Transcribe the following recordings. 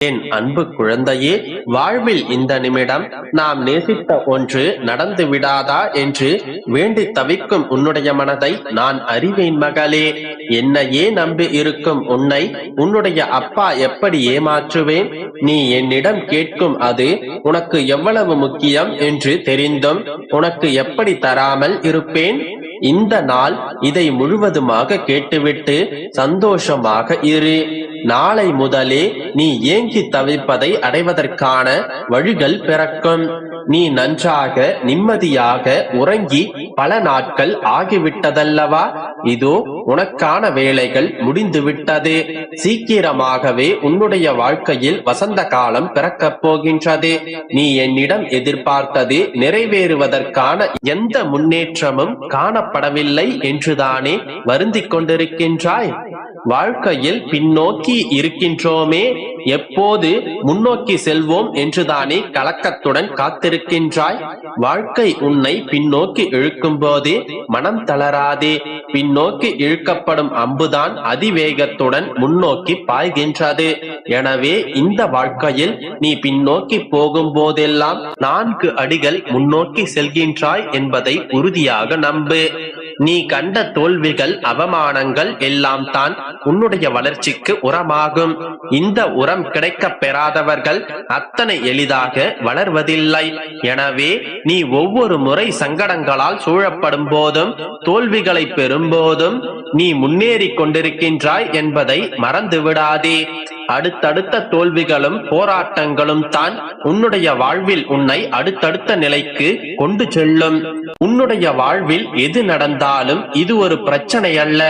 என் அன்பு குழந்தையே, வாழ்வில் இந்த நிமிடம் நாம் நேசித்த ஒன்று நடந்து விடாதா என்று வேண்டி தவிக்கும் உன்னுடைய மனதை நான் அறிவேன் மகளே. என்னையே நம்பி இருக்கும் உன்னை உன்னுடைய அப்பா எப்படி ஏமாற்றுவேன்? நீ என்னிடம் கேட்கும் அது உனக்கு எவ்வளவு முக்கியம் என்று தெரிந்தும் உனக்கு எப்படி தராமல் இருப்பேன்? இந்த நாள் இதை முழுவதுமாக கேட்டுவிட்டு சந்தோஷமாக இரு. நாளை முதலே நீ ஏங்கி தவிப்பதை அடைவதற்கான வழிகள் பிறக்கும். நீ நன்றாக நிம்மதியாக உறங்கி பல நாட்கள் ஆகிவிட்டதல்லவா? இதோ உனக்கான வேலைகள் முடிந்துவிட்டது. சீக்கிரமாகவே உன்னுடைய வாழ்க்கையில் வசந்த காலம் பிறக்கப் போகின்றது. நீ என்னிடம் எதிர்பார்த்தது நிறைவேறுவதற்கான எந்த முன்னேற்றமும் காணப்படவில்லை என்றுதானே வருந்திக் கொண்டிருக்கின்றாய்? வாழ்க்கையில் பின்னோக்கி இருக்கின்றோமே, எப்போது முன்னோக்கி செல்வோம் என்றுதானே கலக்கத்துடன் காத்திருக்கின்றாய்? வாழ்க்கை உன்னை பின்னோக்கி இழுக்கும் போதே மனம் தளராதே. பின்னோக்கி இழுக்கப்படும் அம்புதான் அதிவேகத்துடன் முன்னோக்கி பாய்கின்றது. எனவே இந்த வாழ்க்கையில் நீ பின்னோக்கி போகும் போதெல்லாம் 4 அடிகள் முன்னோக்கி செல்கின்றாய் என்பதை உறுதியாக நம்பு. நீ கண்ட தோல்விகள் அவமானங்கள் எல்லாம் தான் உன்னுடைய வளர்ச்சிக்கு உரமாகும். இந்த உரம் கிடைக்க பெறாதவர்கள் அத்தனை எளிதாக வளர்வதில்லை. எனவே நீ ஒவ்வொரு முறை சங்கடங்களால் சூழப்படும் போதும் தோல்விகளை பெறும் போதும் நீ முன்னேறி கொண்டிருக்கின்றாய் என்பதை மறந்து விடாதே. அடுத்தடுத்த தோல்விகளும் போராட்டங்களும் தான் உன்னுடைய வாழ்வில் உன்னை அடுத்தடுத்த நிலைக்கு கொண்டு செல்லும். உன்னுடைய வாழ்வில் எது நடந்தாலும் இது ஒரு பிரச்சனை அல்ல,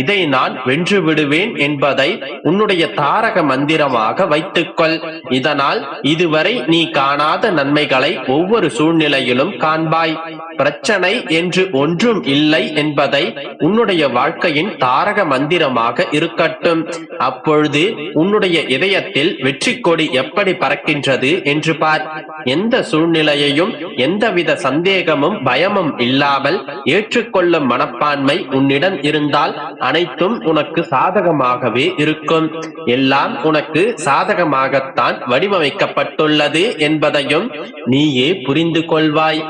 இதை நான் வென்று விடுவேன் என்பதை உன்னுடைய தாரக மந்திரமாக வைத்துக்கொள். இதனால் இதுவரை நீ காணாத நன்மைகளை ஒவ்வொரு சூழ்நிலையிலும் காண்பாய். பிரச்சனை என்று ஒன்றும் இல்லை என்பதை உன்னுடைய வாழ்க்கையின் தாரக மந்திரமாக இருக்கட்டும். அப்பொழுது உன்னுடைய இதயத்தில் வெற்றி கொடி எப்படி பறக்கின்றது என்று பார். எந்த சூழ்நிலையையும் எந்தவித சந்தேகமும் பயமும் இல்லாமல் ஏற்றுக்கொள்ளும் மனப்பான்மை உன்னிடம் இருந்தால் அனைத்தும் உனக்கு சாதகமாகவே இருக்கும். எல்லாம் உனக்கு சாதகமாகத்தான் வடிவமைக்கப்பட்டுள்ளது என்பதையும் நீயே புரிந்து கொள்வாய்.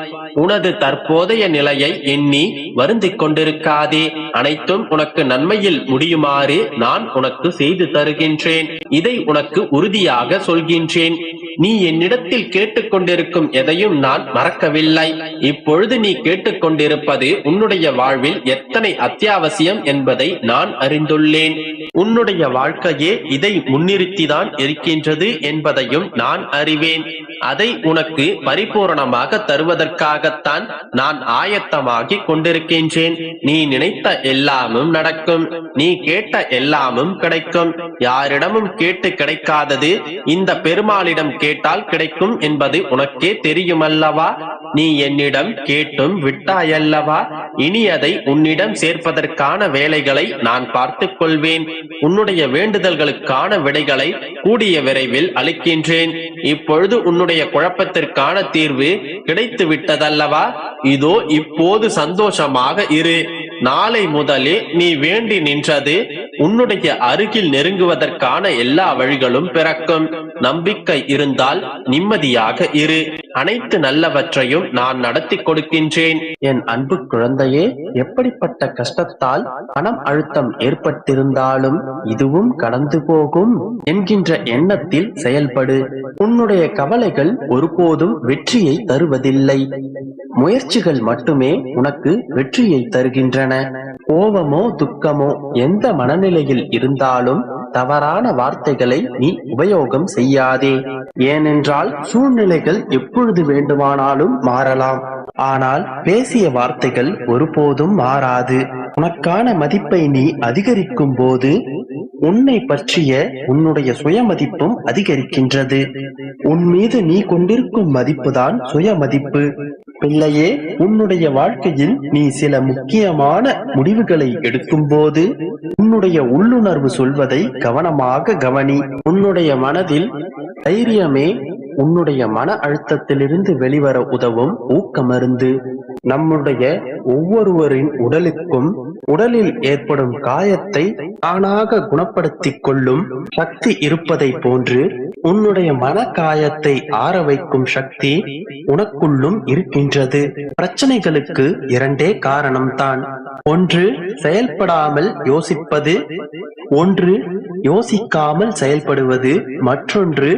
உனது தற்போதைய நிலையை எண்ணி வருந்திக் கொண்டிருக்காதே. அனைத்தும் உனக்கு நன்மையில் முடியுமாறு நான் உனக்கு செய்து தருகின்றேன். இதை உனக்கு உறுதியாக சொல்கின்றேன். நீ என்னிடத்தில் கேட்டுக்கொண்டிருக்கும் எதையும் நான் மறக்கவில்லை. இப்பொழுது நீ கேட்டுக்கொண்டிருப்பது உன்னுடைய வாழ்வில் எத்தனை அத்தியாவசியம் என்பதை நான் அறிந்துள்ளேன். உன்னுடைய வாழ்க்கையே இதை முன்னிறுத்திதான் இருக்கின்றது என்பதையும் நான் அறிவேன். அதை உனக்கு பரிபூரணமாக தருவதற்காகத்தான் நான் ஆயத்தமாகி கொண்டிருக்கின்றேன். நீ நினைத்த எல்லாமும் நடக்கும். நீ கேட்ட எல்லாமும் கிடைக்கும். யாரிடமும் கேட்டு கிடைக்காதது இந்த பெருமாளிடம் கேட்டால் கிடைக்கும் என்பது உனக்கே தெரியுமல்லவா? நீ என்னிடம் கேட்டும் விட்டாயல்லவா? இனி அதை உன்னிடம் சேர்ப்பதற்கான வேலைகளை நான் பார்த்துக் கொள்வேன். உன்னுடைய வேண்டுதல்களுக்கான விடைகளை கூடிய விரைவில் அளிக்கின்றேன். இப்பொழுது உன்னுடைய குழப்பத்திற்கான தீர்வு கிடைத்து விட்டதல்லவா? இதோ இப்போது சந்தோஷமாக இரு. நாளை முதலே நீ வேண்டி நின்றது உன்னுடைய அருகில் நெருங்குவதற்கான எல்லா வழிகளும் பிறக்கும். நம்பிக்கை இருந்தால் நிம்மதியாக இரு. அனைத்து நல்லவற்றையும் நான் நடத்தி கொடுக்கின்றேன். என் அன்பு குழந்தையே, எப்படிப்பட்ட கஷ்டத்தால் மனம் அழுத்தம் ஏற்பட்டிருந்தாலும் இதுவும் கடந்து போகும் என்கின்ற எண்ணத்தில் செயல்படு. உன்னுடைய கவலைகள் ஒருபோதும் வெற்றியை தருவதில்லை. முயற்சிகள் மட்டுமே உனக்கு வெற்றியை தருகின்றன. கோபமோ துக்கமோ எந்த மனநிலையில் இருந்தாலும் தவறான வார்த்தைகளை நீ உபயோகம் செய்யாதே. ஏனென்றால் சூழ்நிலைகள் எப்பொழுது வேண்டுமானாலும் மாறலாம். ஆனால் பேசிய வார்த்தைகள் ஒருபோதும் மாறாது. உனக்கான மதிப்பை நீ அதிகரிக்கும் போது உன்னை பற்றிய உன்னுடைய சுய மதிப்பும் அதிகரிக்கின்றது. உன் மீது நீ கொண்டிருக்கும் மதிப்புதான் சுய மதிப்பு. பிள்ளையே, உன்னுடைய வாழ்க்கையில் நீ சில முக்கியமான முடிவுகளை எடுக்கும் போது உன்னுடைய உள்ளுணர்வு சொல்வதை கவனமாக கவனி. உன்னுடைய மனதில் தைரியமே உன்னுடைய மன அழுத்தத்திலிருந்து வெளிவர உதவும் ஊக்கமருந்து. நம்முடைய ஒவ்வொருவரின் உடலுக்கும் உடலில் ஏற்படும் காயத்தை தானாக குணப்படுத்திக் கொள்ளும் சக்தி இருப்பதை போன்று உன்னுடைய மன காயத்தை ஆற வைக்கும் சக்தி உனக்குள்ளும் இருக்கின்றது. பிரச்சனைகளுக்கு இரண்டே காரணம்தான். ஒன்று செயல்படாமல் யோசிப்பது, ஒன்று யோசிக்காமல் செயல்படுவது, மற்றொன்று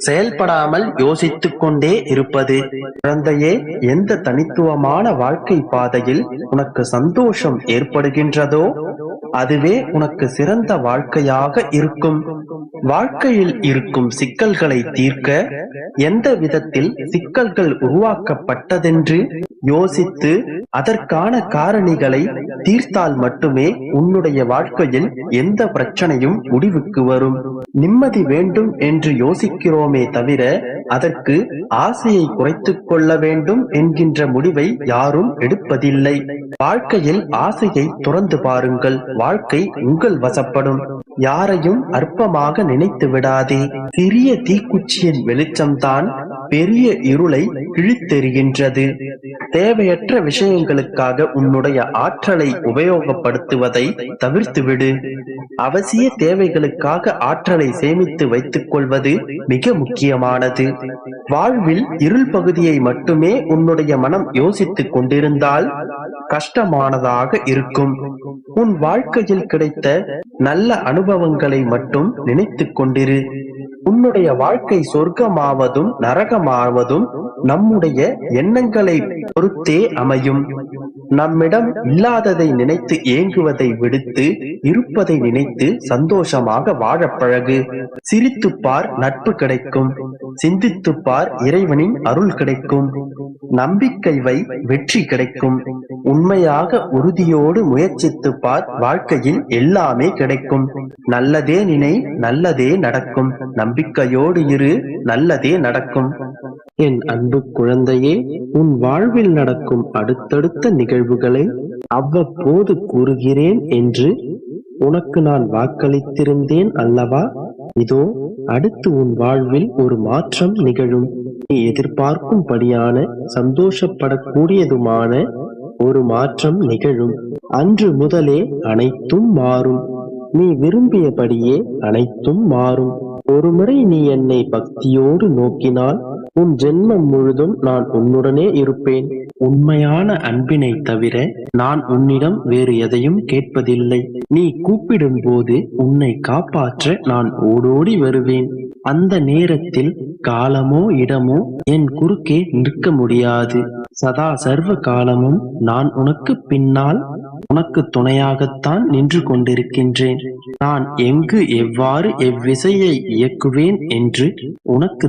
செயல்படாமல் யோசித்துக் கொண்டே இருப்பது. குழந்தையே, எந்த தனித்துவமான வாழ்க்கை பாதையில் உனக்கு சந்தோஷம் ஏற்படுகின்றதோ அதுவே உனக்கு சிறந்த வாழ்க்கையாக இருக்கும். வாழ்க்கையில் இருக்கும் சிக்கல்களை தீர்க்க எந்த விதத்தில் சிக்கல்கள் உருவாக்கப்பட்டதென்று யோசித்து அதற்கான காரணிகளை தீர்த்தால் மட்டுமே உன்னுடைய வாழ்க்கையில் எந்த பிரச்சனையும் முடிவுக்கு வரும். நிம்மதி வேண்டும் என்று யோசிக்கிறோமே தவிர அதற்கு ஆசையை குறைத்துக் கொள்ள வேண்டும் என்கின்ற முடிவை யாரும் எடுப்பதில்லை. வாழ்க்கையில் ஆசையை துறந்து பாருங்கள், வாழ்க்கை உங்கள் வசப்படும். யாரையும் அற்பமாக நினைத்து விடாதே. சிறிய தீக்குச்சியின் வெளிச்சம்தான் பெரிய இருளை கிழித்தெறிகின்றது. தேவையற்ற விஷயங்களுக்காக உன்னுடைய ஆற்றலை உபயோகப்படுத்துவதை தவிர்த்துவிடு. அவசிய தேவைகளுக்காக ஆற்றலை சேமித்து வைத்துக் கொள்வது மிக முக்கியமானது. வாழ்வில் இருள் பகுதியை மட்டுமே உன்னுடைய மனம் யோசித்துக் கொண்டிருந்தால் கஷ்டமானதாக இருக்கும். உன் வாழ்க்கையில் கிடைத்த நல்ல அனுபவங்களை மட்டும் நினைத்துக் கொண்டிரு. உன்னுடைய வாழ்க்கை சொர்க்கமாவதும் நரகமாவதும் நம்முடைய எண்ணங்களை பொறுத்தே அமையும். நம்மிடம் இல்லாததை நினைத்து ஏங்குவதை விடுத்து இருப்பதை நினைத்து சந்தோஷமாக வாழப் பழகு. சிரித்துப்பார், நட்பு கிடைக்கும். சிந்தித்துப்பார், இறைவனின் அருள் கிடைக்கும். நம்பிக்கை வை, வெற்றி கிடைக்கும். உண்மையாக உறுதியோடு முயற்சித்துப்பார், வாழ்க்கையில் எல்லாமே கிடைக்கும். நல்லதே நினை, நல்லதே நடக்கும். நம்பிக்கையோடு இரு, நல்லதே நடக்கும். என் அன்பு குழந்தையே, உன் வாழ்வில் நடக்கும் அடுத்தடுத்த நிகழ்வுகளை அவ்வப்போது கூறுகிறேன் என்று உனக்கு நான் வாக்களித்திருந்தேன் அல்லவா? இதோ அடுத்து உன் வாழ்வில் ஒரு மாற்றம் நிகழும். நீ எதிர்பார்க்கும்படியான சந்தோஷப்படக்கூடியதுமான ஒரு மாற்றம் நிகழும். அன்று முதலே அனைத்தும் மாறும். நீ விரும்பியபடியே அனைத்தும் மாறும். ஒருமுறை நீ என்னை பக்தியோடு நோக்கினால் உன் ஜென்மம் முழுதும் நான் உன்னுடனே இருப்பேன். உண்மையான அன்பினை தவிர நான் உன்னிடம் வேறு எதையும் கேட்பதில்லை. நீ கூப்பிடும் போது உன்னை காப்பாற்ற நான் ஓடோடி வருவேன். அந்த நேரத்தில் காலமோ இடமோ என் குறுக்கே நிற்க முடியாது. சதா சர்வ காலமும் நான் உனக்கு பின்னால் உனக்கு துணையாகத்தான் நின்று கொண்டிருக்கின்றேன். நான் எங்கு எவ்வாறு எவ்விசையை இயக்குவேன் என்று உனக்கு